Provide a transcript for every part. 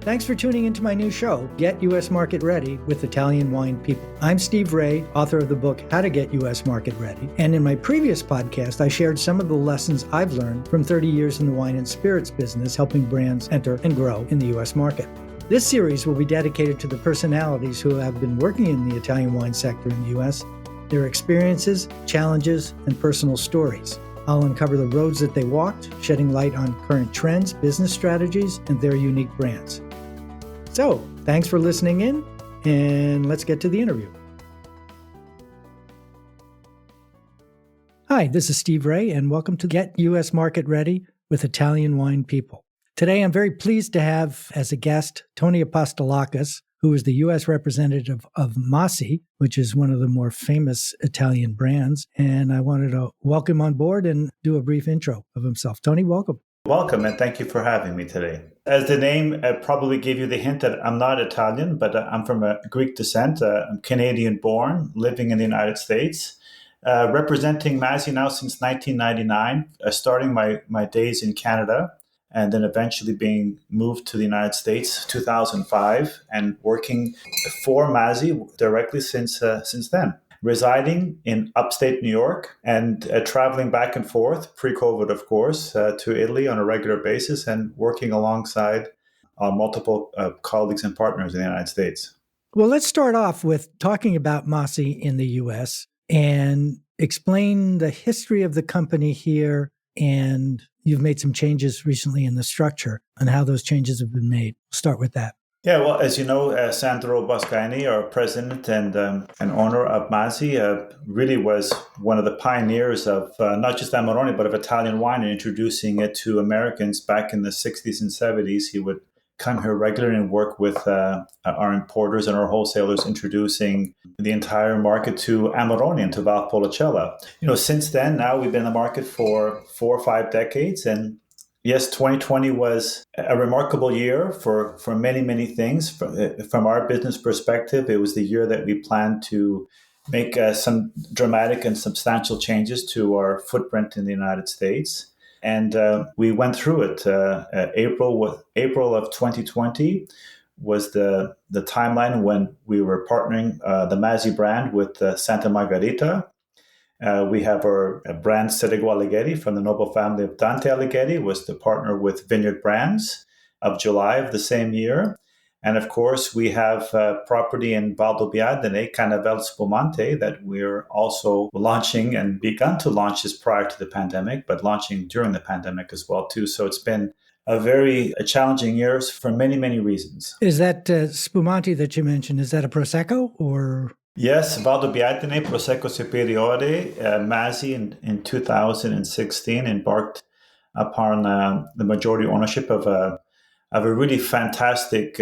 Thanks for tuning into my new show, Get U.S. Market Ready with Italian Wine People. I'm Steve Raye, author of the book, How to Get U.S. Market Ready. And in my previous podcast, I shared some of the lessons I've learned from 30 years in the wine and spirits business, helping brands enter and grow in the U.S. market. This series will be dedicated to the personalities who have been working in the Italian wine sector in the U.S., their experiences, challenges, and personal stories. I'll uncover the roads that they walked, shedding light on current trends, business strategies, and their unique brands. So, thanks for listening in, and let's get to the interview. Hi, this is Steve Raye, and welcome to Get U.S. Market Ready with Italian Wine People. Today, I'm very pleased to have as a guest Tony Apostolakos, who is the U.S. representative of Masi, which is one of the more famous Italian brands. And I wanted to welcome him on board and do a brief intro of himself. Tony, welcome. Welcome, and thank you for having me today. As the name probably gave you the hint that I'm not Italian, but I'm from a Greek descent. I'm Canadian-born, living in the United States, representing Masi now since 1999, starting my days in Canada, and then eventually being moved to the United States 2005, and working for Masi directly since then. Residing in upstate New York and traveling back and forth, pre-COVID, of course, to Italy on a regular basis and working alongside multiple colleagues and partners in the United States. Well, let's start off with talking about Masi in the U.S. and explain the history of the company here. And you've made some changes recently in the structure and how those changes have been made. We'll start with that. Yeah, well, as you know, Sandro Boscaini, our president and owner of Masi, really was one of the pioneers of not just Amarone, but of Italian wine, and introducing it to Americans back in the 60s and 70s. He would come here regularly and work with our importers and our wholesalers, introducing the entire market to Amarone and to Valpolicella. Since then, now we've been in the market for 4 or 5 decades, and yes, 2020 was a remarkable year for many, many things. From our business perspective, it was the year that we planned to make some dramatic and substantial changes to our footprint in the United States. And we went through it. April of 2020 was the timeline when we were partnering the Masi brand with Santa Margherita. We have our brand Serego Alighieri from the noble family of Dante Alighieri, was to partner with Vineyard Brands of July of the same year. And of course, we have property in Valdobbiadene, Canavel Spumante, that we're also launching and begun to launch this prior to the pandemic, but launching during the pandemic as well, too. So it's been a very challenging year for many, many reasons. Is that Spumante that you mentioned, is that a Prosecco or... Yes, Valdobbiadene Prosecco Superiore. Masi in 2016 embarked upon the majority ownership of a really fantastic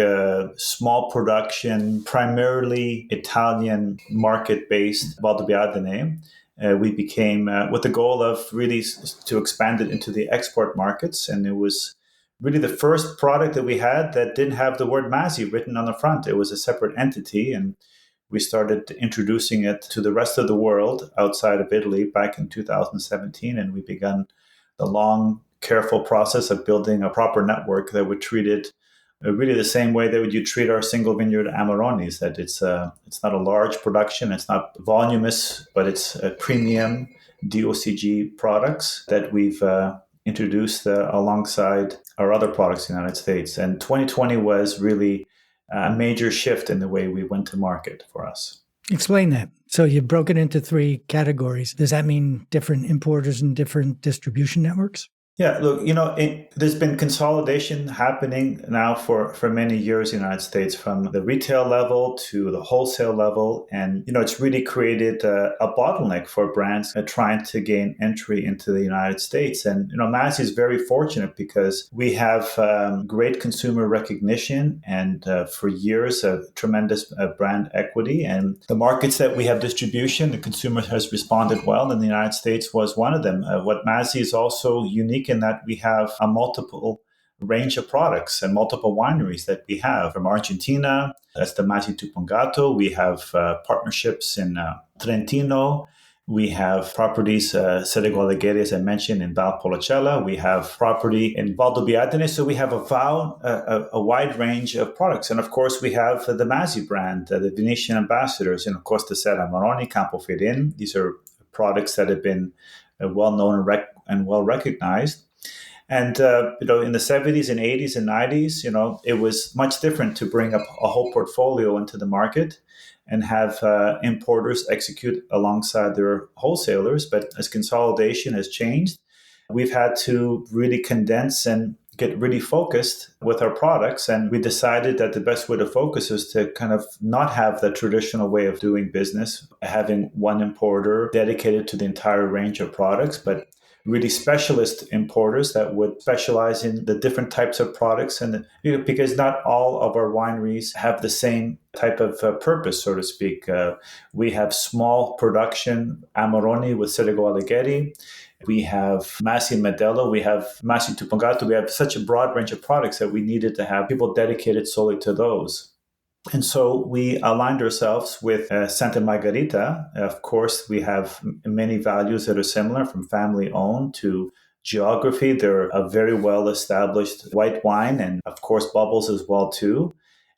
small production, primarily Italian market-based Valdobbiadene. We became with the goal of really to expand it into the export markets, and it was really the first product that we had that didn't have the word Masi written on the front. It was a separate entity, and we started introducing it to the rest of the world outside of Italy back in 2017, and we began the long, careful process of building a proper network that would treat it really the same way that you treat our single vineyard Amarones, that it's not a large production, it's not voluminous, but it's a premium DOCG products that we've introduced alongside our other products in the United States. And 2020 was really a major shift in the way we went to market for us. Explain that. So you've broken into 3 categories. Does that mean different importers and different distribution networks? Yeah, look, there's been consolidation happening now for many years in the United States, from the retail level to the wholesale level. And, it's really created a bottleneck for brands trying to gain entry into the United States. And, Masi is very fortunate because we have great consumer recognition and for years of tremendous brand equity. And the markets that we have distribution, the consumer has responded well, and the United States was one of them. What Masi is also unique in that we have a multiple range of products and multiple wineries that we have from Argentina. That's the Masi Tupungato. We have partnerships in Trentino, We have properties, Sedego Alighieri, as I mentioned, in Valpolicella. We have property in Valdobbiadene. So we have a wide range of products. And of course, we have the Masi brand, the Venetian ambassadors, and of course, the Serra Maroni, Campo Ferin. These are products that have been well known and well recognized. And in the 70s and 80s and 90s, it was much different to bring up a whole portfolio into the market and have importers execute alongside their wholesalers. But as consolidation has changed, we've had to really condense and get really focused with our products. And we decided that the best way to focus is to kind of not have the traditional way of doing business, having one importer dedicated to the entire range of products, but really specialist importers that would specialize in the different types of products. And because not all of our wineries have the same type of purpose, so to speak. We have small production Amarone with Sedego Alighieri. We have Masi Modelo. We have Masi Tupungato. We have such a broad range of products that we needed to have people dedicated solely to those. And so we aligned ourselves with Santa Margherita. Of course, we have many values that are similar, from family owned to geography. They're a very well established white wine, and of course, bubbles as well too.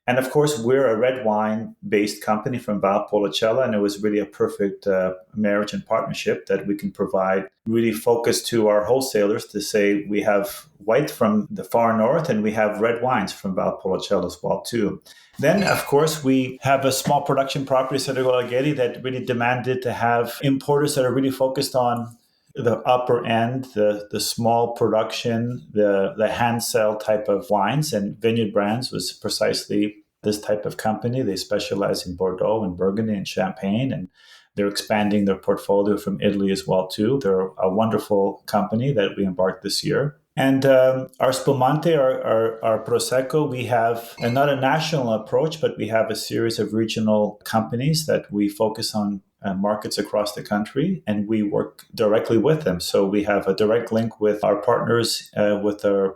And of course, we're a red wine based company from Valpolicella, and it was really a perfect marriage and partnership that we can provide really focused to our wholesalers to say we have white from the far north and we have red wines from Valpolicella as well too. Then, of course, we have a small production property, Sedego Alighieri, that really demanded to have importers that are really focused on the upper end, the small production, the hand sell type of wines. And Vineyard Brands was precisely this type of company. They specialize in Bordeaux and Burgundy and Champagne, and they're expanding their portfolio from Italy as well too. They're a wonderful company that we embarked this year. And our Spumante, our Prosecco, we have not a national approach, but we have a series of regional companies that we focus on markets across the country, and we work directly with them. So we have a direct link with our partners with our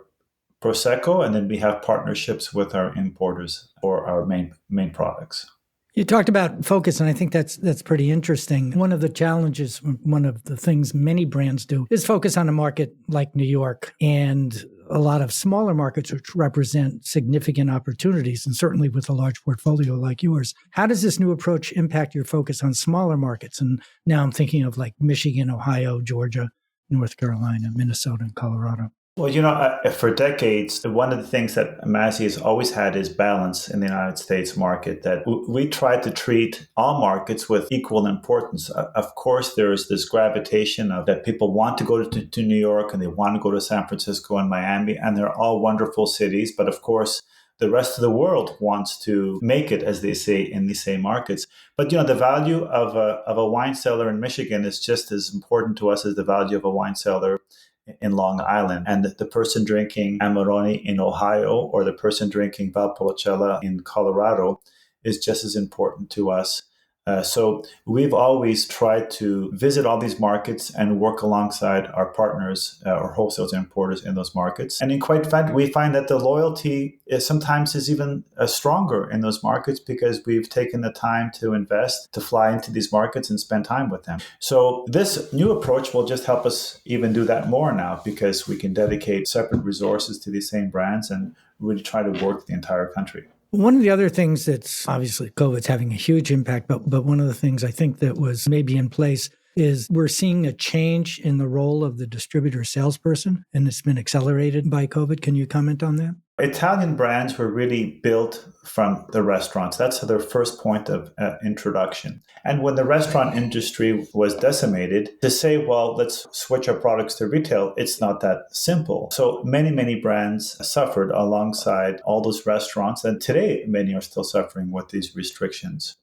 Prosecco, and then we have partnerships with our importers for our main products. You talked about focus, and I think that's pretty interesting. One of the challenges, one of the things many brands do, is focus on a market like New York and a lot of smaller markets which represent significant opportunities, and certainly with a large portfolio like yours. How does this new approach impact your focus on smaller markets? And now I'm thinking of like Michigan, Ohio, Georgia, North Carolina, Minnesota, and Colorado. Well, for decades, one of the things that Masi has always had is balance in the United States market, that we try to treat all markets with equal importance. Of course, there's this gravitation of that people want to go to New York and they want to go to San Francisco and Miami, and they're all wonderful cities. But of course, the rest of the world wants to make it, as they say, in these same markets. But, the value of a wine cellar in Michigan is just as important to us as the value of a wine cellar in Long Island. And the person drinking Amarone in Ohio or the person drinking Valpolicella in Colorado is just as important to us. So we've always tried to visit all these markets and work alongside our partners or wholesalers and importers in those markets. And in quite fact, we find that the loyalty sometimes is even stronger in those markets because we've taken the time to invest, to fly into these markets and spend time with them. So this new approach will just help us even do that more now, because we can dedicate separate resources to these same brands and really try to work the entire country. One of the other things that's obviously COVID's having a huge impact, but one of the things I think that was maybe in place is we're seeing a change in the role of the distributor salesperson, and it's been accelerated by COVID. Can you comment on that? Italian brands were really built from the restaurants. That's their first point of introduction. And when the restaurant industry was decimated, to say, well, let's switch our products to retail, it's not that simple. So many brands suffered alongside all those restaurants. And today, many are still suffering with these restrictions.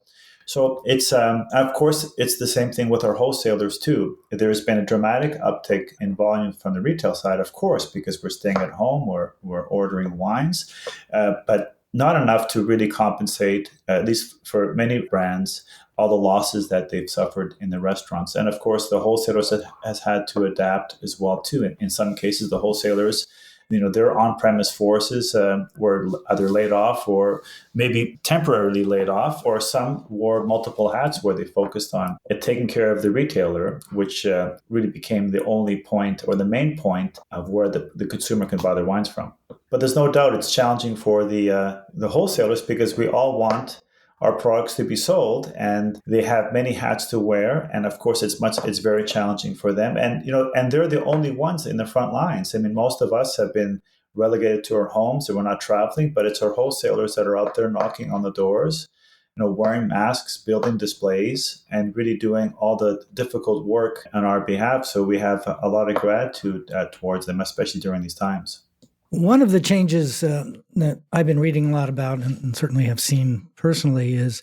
So it's, of course, it's the same thing with our wholesalers too. There's been a dramatic uptick in volume from the retail side, of course, because we're staying at home, we're ordering wines, but not enough to really compensate, at least for many brands, all the losses that they've suffered in the restaurants. And of course, the wholesalers has had to adapt as well too. In some cases, the wholesalers their on-premise forces were either laid off or maybe temporarily laid off, or some wore multiple hats where they focused on taking care of the retailer, which really became the only point or the main point of where the consumer can buy their wines from. But there's no doubt it's challenging for the wholesalers, because we all want our products to be sold, and they have many hats to wear. And of course, it's very challenging for them. And they're the only ones in the front lines. I mean, most of us have been relegated to our homes and we're not traveling, but it's our wholesalers that are out there knocking on the doors, wearing masks, building displays, and really doing all the difficult work on our behalf. So we have a lot of gratitude towards them, especially during these times. One of the changes that I've been reading a lot about and certainly have seen personally is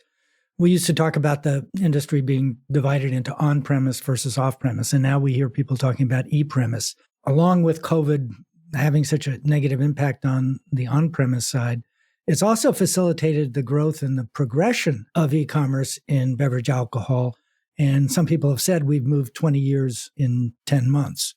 we used to talk about the industry being divided into on-premise versus off-premise, and now we hear people talking about e-premise. Along with COVID having such a negative impact on the on-premise side, it's also facilitated the growth and the progression of e-commerce in beverage alcohol, and some people have said we've moved 20 years in 10 months.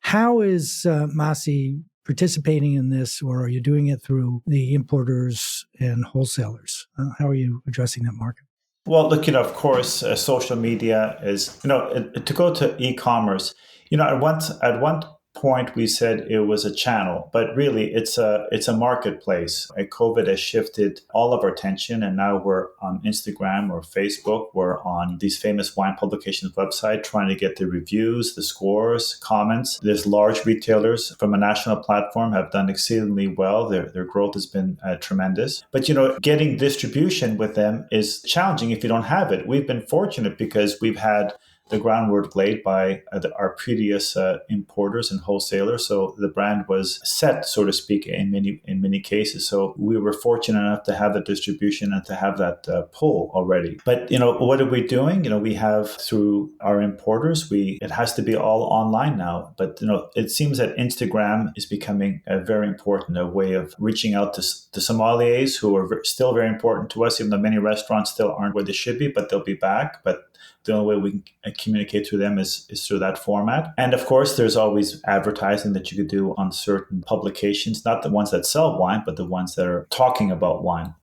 How is Masi participating in this, or are you doing it through the importers and wholesalers? How are you addressing that market? Well, look, of course, social media is, to go to e-commerce, at one point we said it was a channel, but really it's a marketplace. COVID has shifted all of our attention, and now we're on Instagram or Facebook. We're on these famous wine publications website trying to get the reviews, the scores, comments. There's large retailers from a national platform have done exceedingly well. Their growth has been tremendous. But getting distribution with them is challenging if you don't have it. We've been fortunate because we've had the groundwork laid by our previous importers and wholesalers. So the brand was set, so to speak, in many cases. So we were fortunate enough to have the distribution and to have that pull already. But what are we doing? We have, through our importers, it has to be all online now. But it seems that Instagram is becoming a very important way of reaching out to sommeliers, who are still very important to us, even though many restaurants still aren't where they should be, but they'll be back. But the only way we can communicate to them is through that format. And of course, there's always advertising that you could do on certain publications, not the ones that sell wine, but the ones that are talking about wine.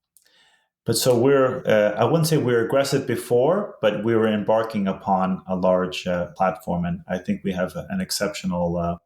But so I wouldn't say we were aggressive before, but we were embarking upon a large platform. And I think we have an exceptional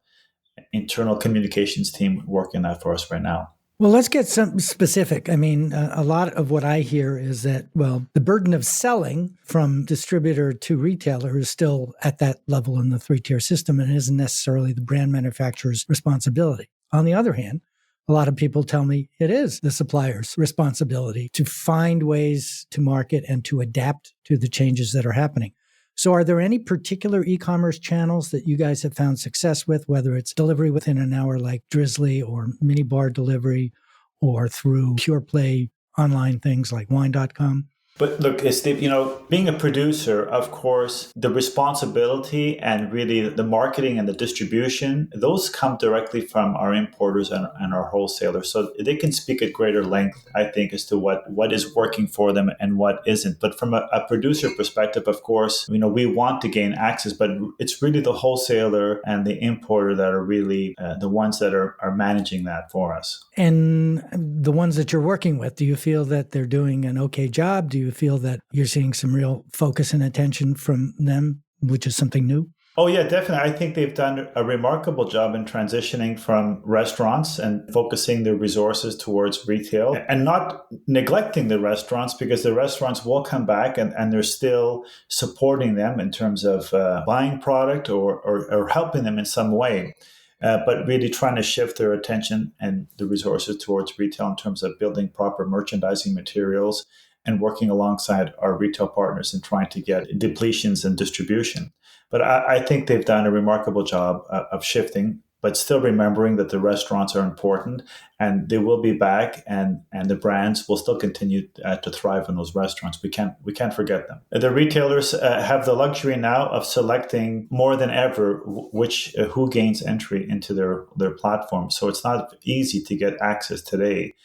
internal communications team working that for us right now. Well, let's get some specific. I mean, a lot of what I hear is that, the burden of selling from distributor to retailer is still at that level in the 3-tier system, and isn't necessarily the brand manufacturer's responsibility. On the other hand, a lot of people tell me it is the supplier's responsibility to find ways to market and to adapt to the changes that are happening. So are there any particular e-commerce channels that you guys have found success with, whether it's delivery within an hour like Drizzly, or mini bar delivery, or through pure play online things like wine.com? But look, Steve, being a producer, of course, the responsibility and really the marketing and the distribution, those come directly from our importers and our wholesalers. So they can speak at greater length, I think, as to what is working for them and what isn't. But from a producer perspective, of course, we want to gain access, but it's really the wholesaler and the importer that are really the ones that are managing that for us. And the ones that you're working with, do you feel that they're doing an okay job? Do you feel that you're seeing some real focus and attention from them, which is something new? Oh, yeah, definitely. I think they've done a remarkable job in transitioning from restaurants and focusing their resources towards retail, and not neglecting the restaurants, because the restaurants will come back and they're still supporting them in terms of buying product or helping them in some way. But really trying to shift their attention and the resources towards retail in terms of building proper merchandising materials and working alongside our retail partners and trying to get depletions and distribution. But I think they've done a remarkable job of shifting, but still remembering that the restaurants are important and they will be back, and the brands will still continue to thrive in those restaurants. We can't forget them. The retailers have the luxury now of selecting more than ever who gains entry into their platform. So it's not easy to get access today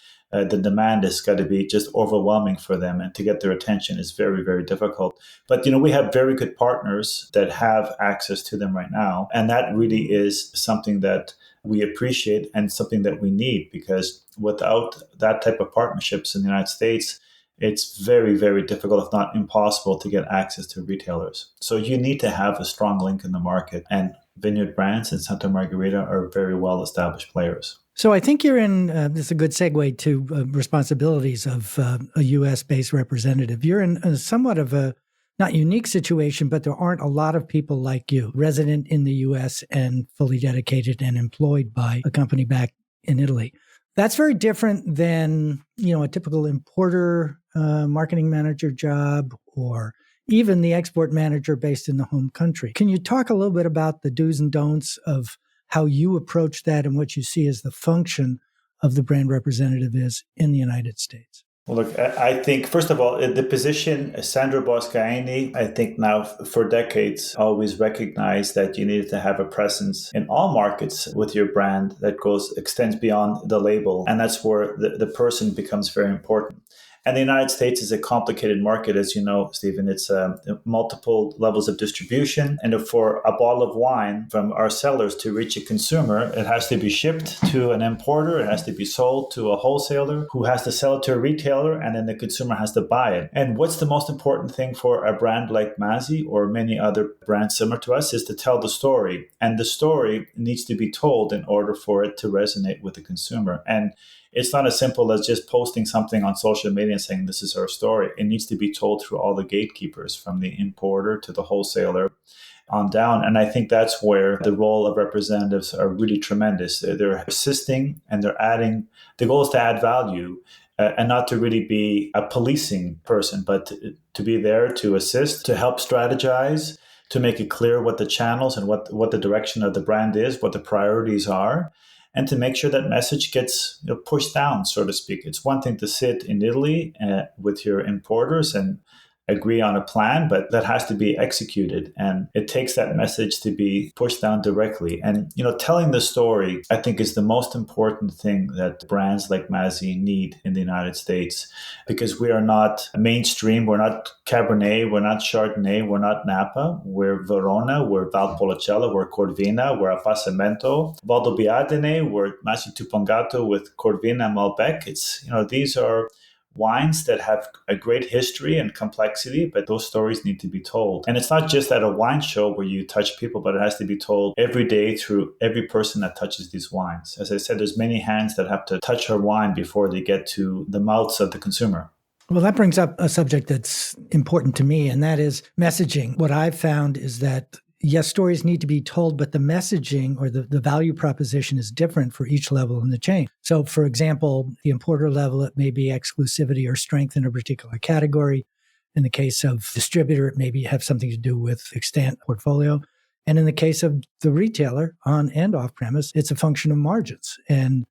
the demand has got to be just overwhelming for them, and to get their attention is very, very difficult. But, we have very good partners that have access to them right now. And that really is something that we appreciate and something that we need, because without that type of partnerships in the United States, it's very, very difficult, if not impossible, to get access to retailers. So you need to have a strong link in the market. And Vineyard Brands and Santa Margarita are very well-established players. So I think you're in, this is a good segue to responsibilities of a U.S.-based representative. You're in somewhat of a not unique situation, but there aren't a lot of people like you, resident in the U.S. and fully dedicated and employed by a company back in Italy. That's very different than, a typical importer, marketing manager job, or even the export manager based in the home country. Can you talk a little bit about the do's and don'ts of how you approach that and what you see as the function of the brand representative is in the United States? Well, look, I think, first of all, the position, Sandro Boscaini, I think now for decades always recognized that you needed to have a presence in all markets with your brand that extends beyond the label. And that's where the person becomes very important. And the United States is a complicated market, as you know, Stephen. It's multiple levels of distribution. And for a bottle of wine from our cellars to reach a consumer, it has to be shipped to an importer. It has to be sold to a wholesaler who has to sell it to a retailer, and then the consumer has to buy it. And what's the most important thing for a brand like Masi or many other brands similar to us is to tell the story. And the story needs to be told in order for it to resonate with the consumer. And it's not as simple as just posting something on social media and saying, this is our story. It needs to be told through all the gatekeepers, from the importer to the wholesaler on down. And I think that's where the role of representatives are really tremendous. They're assisting and they're adding. The goal is to add value and not to really be a policing person, but to be there to assist, to help strategize, to make it clear what the channels and what the direction of the brand is, what the priorities are, and to make sure that message gets pushed down, so to speak. It's one thing to sit in Italy with your importers and agree on a plan, but that has to be executed. And it takes that message to be pushed down directly. And, telling the story, I think, is the most important thing that brands like Masi need in the United States, because we are not mainstream. We're not Cabernet. We're not Chardonnay. We're not Napa. We're Verona. We're Valpolicella. We're Corvina. We're Appassimento. Valdobbiadene. We're Masi Tupongato with Corvina and Malbec. These are wines that have a great history and complexity, but those stories need to be told. And it's not just at a wine show where you touch people, but it has to be told every day through every person that touches these wines. As I said, there's many hands that have to touch our wine before they get to the mouths of the consumer. Well, that brings up a subject that's important to me, and that is messaging. What I've found is that yes, stories need to be told, but the messaging or the value proposition is different for each level in the chain. So, for example, the importer level, it may be exclusivity or strength in a particular category. In the case of distributor, it may have something to do with extant portfolio. And in the case of the retailer, on and off premise, it's a function of margins and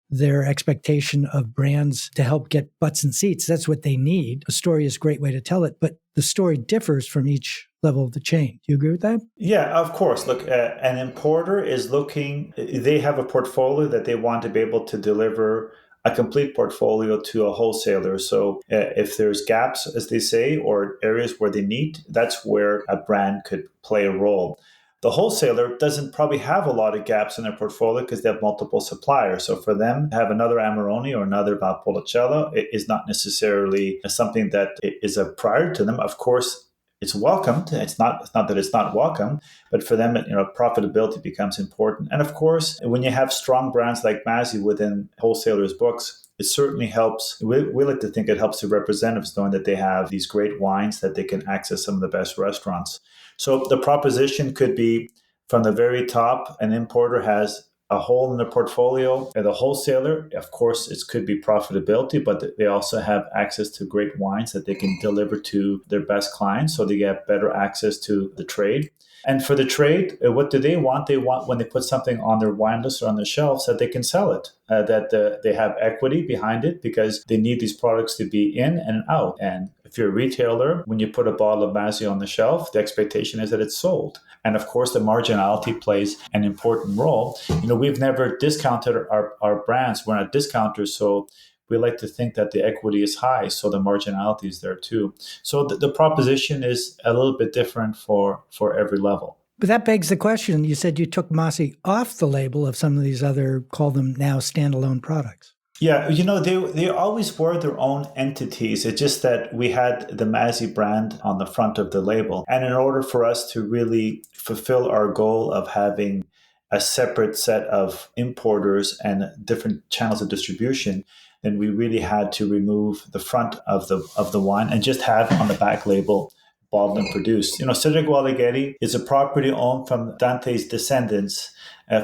their expectation of brands to help get butts and seats. That's what they need. A story is a great way to tell it, but the story differs from each level of the chain. Do you agree with that? Yeah, of course. Look, an importer is they have a portfolio that they want to be able to deliver a complete portfolio to a wholesaler. So if there's gaps, as they say, or areas where they need, that's where a brand could play a role. The wholesaler doesn't probably have a lot of gaps in their portfolio because they have multiple suppliers. So for them to have another Amarone or another Valpolicella is not necessarily something that is a priority to them. Of course, it's welcomed. It's not that it's not welcome, but for them, profitability becomes important. And of course, when you have strong brands like Masi within wholesalers' books, it certainly helps. We like to think it helps the representatives knowing that they have these great wines that they can access some of the best restaurants. So the proposition could be from the very top, an importer has a hole in the portfolio. And the wholesaler, of course, it could be profitability, but they also have access to great wines that they can deliver to their best clients, so they get better access to the trade. And for the trade, what do they want? They want, when they put something on their wine list or on the shelves, that they can sell it, that they have equity behind it, because they need these products to be in and out. And if you're a retailer, when you put a bottle of Masi on the shelf, the expectation is that it's sold. And of course, the marginality plays an important role. We've never discounted our brands. We're not discounters, so we like to think that the equity is high, so the marginality is there too. So the proposition is a little bit different for every level. But that begs the question. You said you took Masi off the label of some of these other, call them now standalone products. Yeah, they always were their own entities. It's just that we had the Masi brand on the front of the label. And in order for us to really fulfill our goal of having a separate set of importers and different channels of distribution, then we really had to remove the front of the wine and just have on the back label bottled and produced. Cedric Alighieri is a property owned from Dante's descendants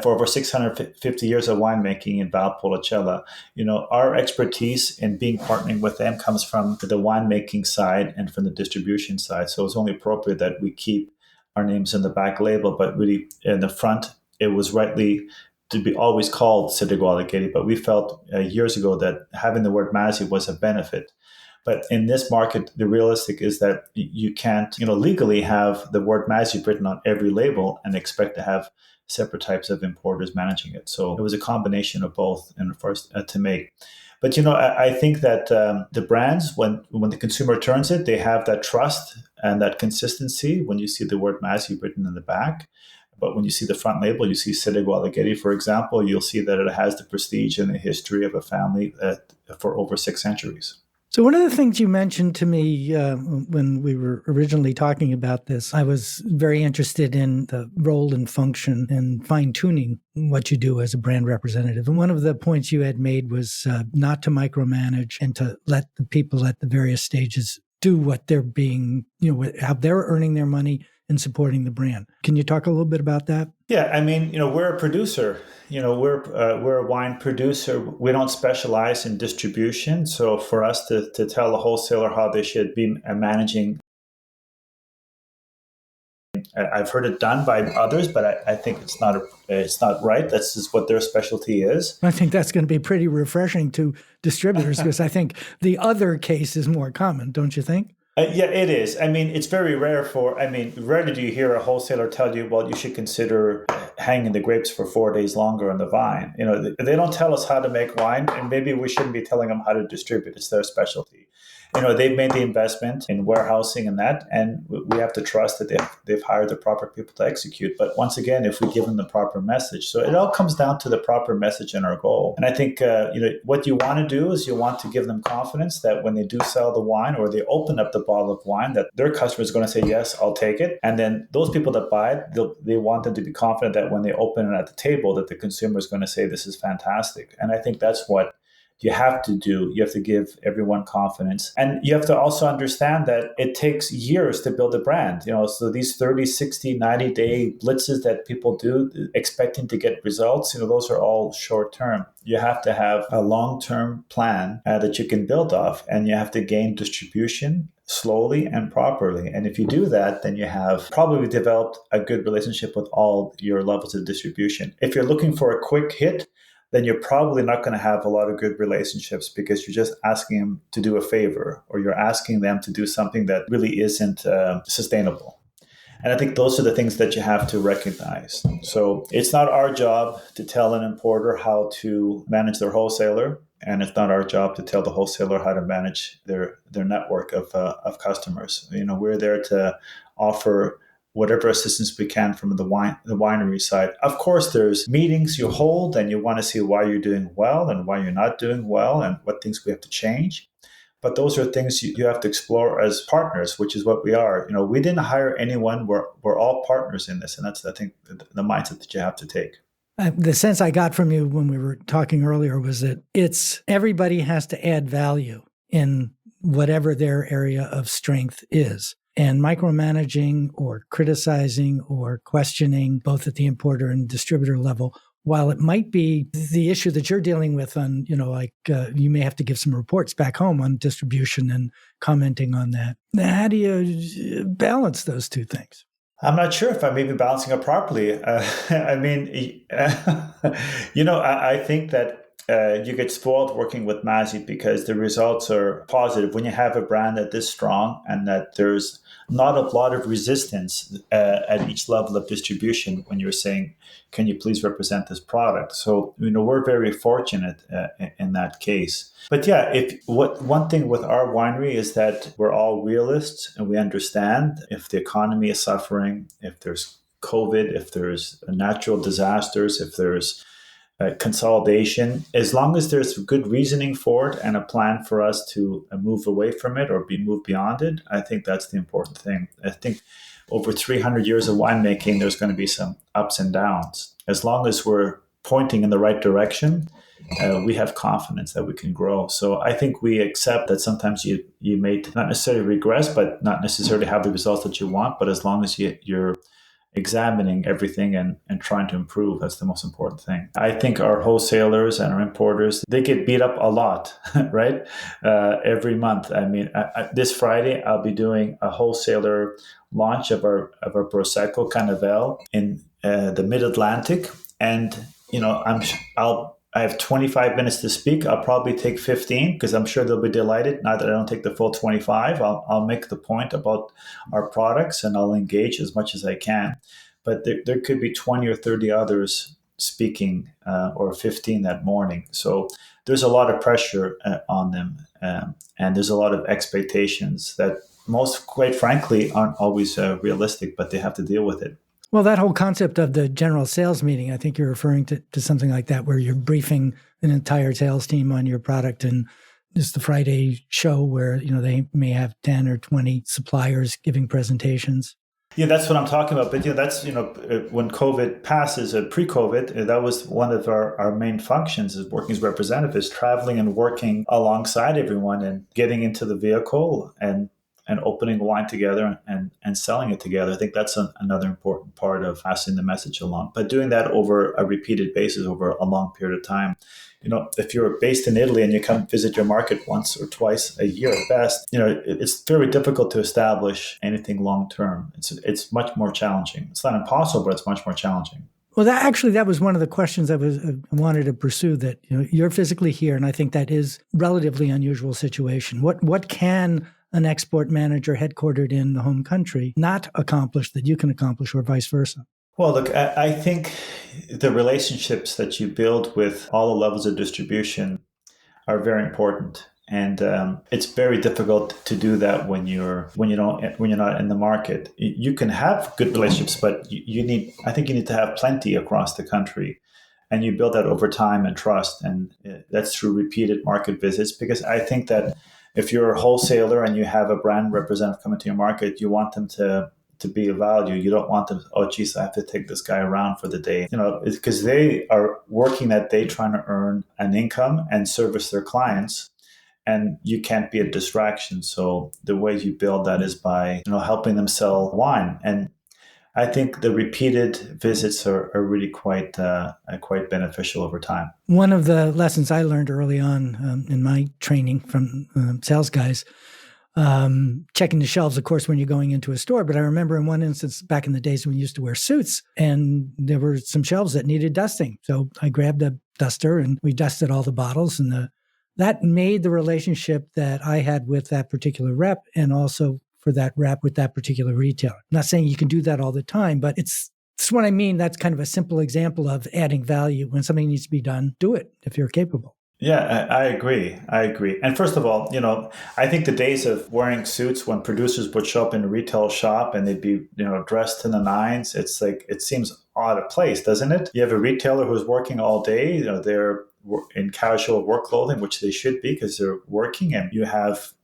for over 650 years of winemaking in Valpolicella. Our expertise in partnering with them comes from the winemaking side and from the distribution side. So it's only appropriate that we keep our names in the back label, but really in the front, it was rightly to be always called Cedric Alighieri. But we felt years ago that having the word Masi was a benefit. But in this market, the realistic is that you can't, legally have the word Masi written on every label and expect to have separate types of importers managing it. So it was a combination of both in the first to make. But, I think that the brands, when the consumer turns it, they have that trust and that consistency when you see the word Masi written in the back. But when you see the front label, you see Cedric Alighieri, for example, you'll see that it has the prestige and the history of a family for over 6 centuries. So one of the things you mentioned to me when we were originally talking about this, I was very interested in the role and function and fine-tuning what you do as a brand representative. And one of the points you had made was not to micromanage and to let the people at the various stages do what they're being, how they're earning their money and supporting the brand. Can you talk a little bit about that? Yeah, we're a producer. We're a wine producer. We don't specialize in distribution. So for us to tell the wholesaler how they should be managing, I've heard it done by others, but I think it's not right. That's just what their specialty is. I think that's going to be pretty refreshing to distributors because I think the other case is more common, don't you think? Yeah, it is. It's very rare rarely do you hear a wholesaler tell you, well, you should consider hanging the grapes for 4 days longer on the vine. They don't tell us how to make wine, and maybe we shouldn't be telling them how to distribute. It's their specialty. They've made the investment in warehousing and that, and we have to trust that they've hired the proper people to execute. But once again, if we give them the proper message, so it all comes down to the proper message and our goal. And I think what you want to do is you want to give them confidence that when they do sell the wine or they open up the bottle of wine, that their customer is going to say, yes, I'll take it. And then those people that buy it, they want them to be confident that when they open it at the table, that the consumer is going to say, this is fantastic. And I think that's what you have to do. You have to give everyone confidence. And you have to also understand that it takes years to build a brand. So these 30, 60, 90-day blitzes that people do expecting to get results, those are all short term. You have to have a long-term plan that you can build off, and you have to gain distribution slowly and properly. And if you do that, then you have probably developed a good relationship with all your levels of distribution. If you're looking for a quick hit, then you're probably not going to have a lot of good relationships because you're just asking them to do a favor, or you're asking them to do something that really isn't sustainable. And I think those are the things that you have to recognize. So it's not our job to tell an importer how to manage their wholesaler, and it's not our job to tell the wholesaler how to manage their network of customers. We're there to offer whatever assistance we can from the winery side. Of course, there's meetings you hold and you want to see why you're doing well and why you're not doing well and what things we have to change. But those are things you have to explore as partners, which is what we are. We didn't hire anyone. We're all partners in this. And that's, I think, the mindset that you have to take. The sense I got from you when we were talking earlier was that everybody has to add value in whatever their area of strength is. And micromanaging or criticizing or questioning, both at the importer and distributor level, while it might be the issue that you're dealing with on, you may have to give some reports back home on distribution and commenting on that. How do you balance those two things? I'm not sure if I'm even balancing it properly. I think that you get spoiled working with Masi because the results are positive when you have a brand that is strong and that there's not a lot of resistance at each level of distribution when you're saying, can you please represent this product? So, we're very fortunate in that case. But yeah, one thing with our winery is that we're all realists and we understand if the economy is suffering, if there's COVID, if there's natural disasters, if there's consolidation, as long as there's good reasoning for it and a plan for us to move away from it or be moved beyond it, I think that's the important thing. I think over 300 years of winemaking, there's going to be some ups and downs. As long as we're pointing in the right direction, we have confidence that we can grow. So I think we accept that sometimes you may not necessarily regress, but not necessarily have the results that you want. But as long as you're examining everything and trying to improve, that's the most important thing. I think our wholesalers and our importers, they get beat up a lot, right? Every month. I mean, this Friday, I'll be doing a wholesaler launch of our Prosecco Cannavel in the Mid-Atlantic. And, I have 25 minutes to speak. I'll probably take 15 because I'm sure they'll be delighted. Not that I don't take the full 25. I'll make the point about our products and I'll engage as much as I can. But there could be 20 or 30 others speaking or 15 that morning. So there's a lot of pressure on them. And there's a lot of expectations that most, quite frankly, aren't always realistic, but they have to deal with it. Well, that whole concept of the general sales meeting, I think you're referring to something like that, where you're briefing an entire sales team on your product. And it's the Friday show where, they may have 10 or 20 suppliers giving presentations. Yeah, that's what I'm talking about. But that's, when COVID passes, pre-COVID, that was one of our main functions as working as representatives, traveling and working alongside everyone and getting into the vehicle and opening wine together and selling it together. I think that's another important part of passing the message along. But doing that over a repeated basis over a long period of time. If you're based in Italy and you come visit your market once or twice a year at best, it's very difficult to establish anything long term. It's much more challenging. It's not impossible, but it's much more challenging. Well, that was one of the questions I wanted to pursue, that you're physically here, and I think that is relatively unusual situation. What can an export manager headquartered in the home country not accomplish that you can accomplish, or vice versa? Well, look, I think the relationships that you build with all the levels of distribution are very important, and it's very difficult to do that when you're not in the market. You can have good relationships, but I think you need to have plenty across the country, and you build that over time and trust, and that's through repeated market visits. Because I think that if you're a wholesaler and you have a brand representative coming to your market, you want them to be of value. You don't want them, oh, geez, I have to take this guy around for the day. Because they are working that day trying to earn an income and service their clients. And you can't be a distraction. So the way you build that is by helping them sell wine. And I think the repeated visits are really quite beneficial over time. One of the lessons I learned early on in my training from sales guys, checking the shelves, of course, when you're going into a store. But I remember in one instance back in the days when we used to wear suits, and there were some shelves that needed dusting. So I grabbed a duster and we dusted all the bottles, and that made the relationship that I had with that particular rep, and also for that rep with that particular retailer. I'm not saying you can do that all the time, but it's what I mean. That's kind of a simple example of adding value. When something needs to be done, do it if you're capable. Yeah, I agree. And first of all, I think the days of wearing suits when producers would show up in a retail shop and they'd be, dressed to the nines, it's like, it seems out of place, doesn't it? You have a retailer who's working all day, they're in casual work clothing, which they should be because they're working, and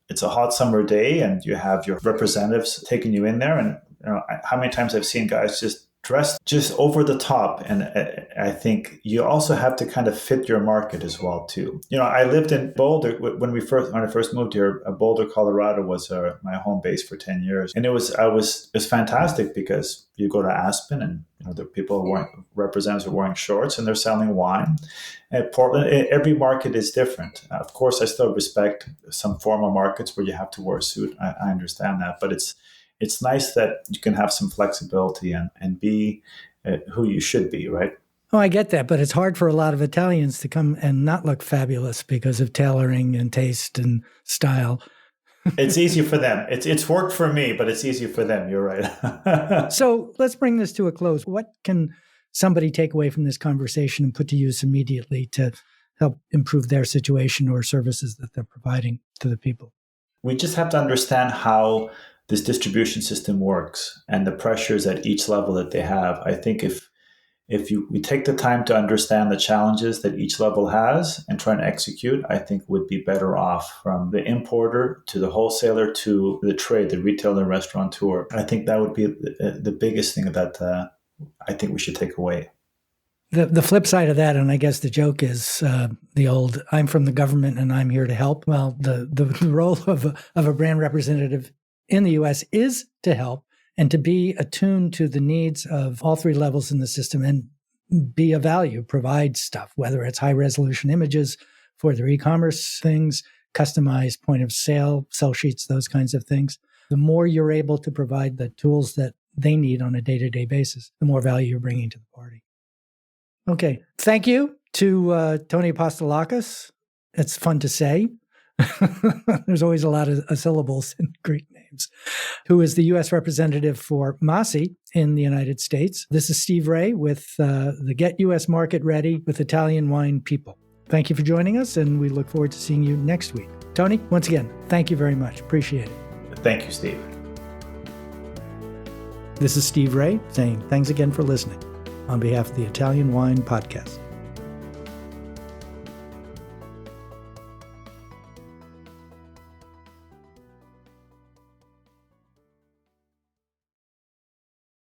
it's a hot summer day and you have your representatives taking you in there. And how many times I've seen guys just dressed just over the top. And I think you also have to kind of fit your market as well too. I lived in Boulder when I first moved here. Boulder, Colorado was my home base for 10 years. And it was fantastic because you go to Aspen and the representatives are wearing shorts and they're selling wine. At Portland, every market is different. Of course, I still respect some formal markets where you have to wear a suit. I understand that, but it's nice that you can have some flexibility and be who you should be, right? Oh, I get that, but it's hard for a lot of Italians to come and not look fabulous because of tailoring and taste and style. It's easy for them. It's worked for me, but it's easier for them. You're right. So let's bring this to a close. What can somebody take away from this conversation and put to use immediately to help improve their situation or services that they're providing to the people? We just have to understand how this distribution system works and the pressures at each level that they have. I think if we take the time to understand the challenges that each level has and try and execute, I think would be better off, from the importer to the wholesaler to the trade, the retailer, restaurateur. I think that would be the biggest thing that I think we should take away. The flip side of that, and I guess the joke is the old, I'm from the government and I'm here to help. Well, the role of a brand representative in the U.S. is to help and to be attuned to the needs of all three levels in the system and be of value, provide stuff, whether it's high resolution images for their e-commerce things, customized point of sale, sell sheets, those kinds of things. The more you're able to provide the tools that they need on a day-to-day basis, the more value you're bringing to the party. Okay. Thank you to Tony Apostolakos. It's fun to say. There's always a lot of syllables in Greek names. Who is the U.S. representative for Masi in the United States. This is Steve Raye with the Get U.S. Market Ready with Italian Wine People. Thank you for joining us, and we look forward to seeing you next week. Tony, once again, thank you very much. Appreciate it. Thank you, Steve. This is Steve Raye saying thanks again for listening on behalf of the Italian Wine Podcast.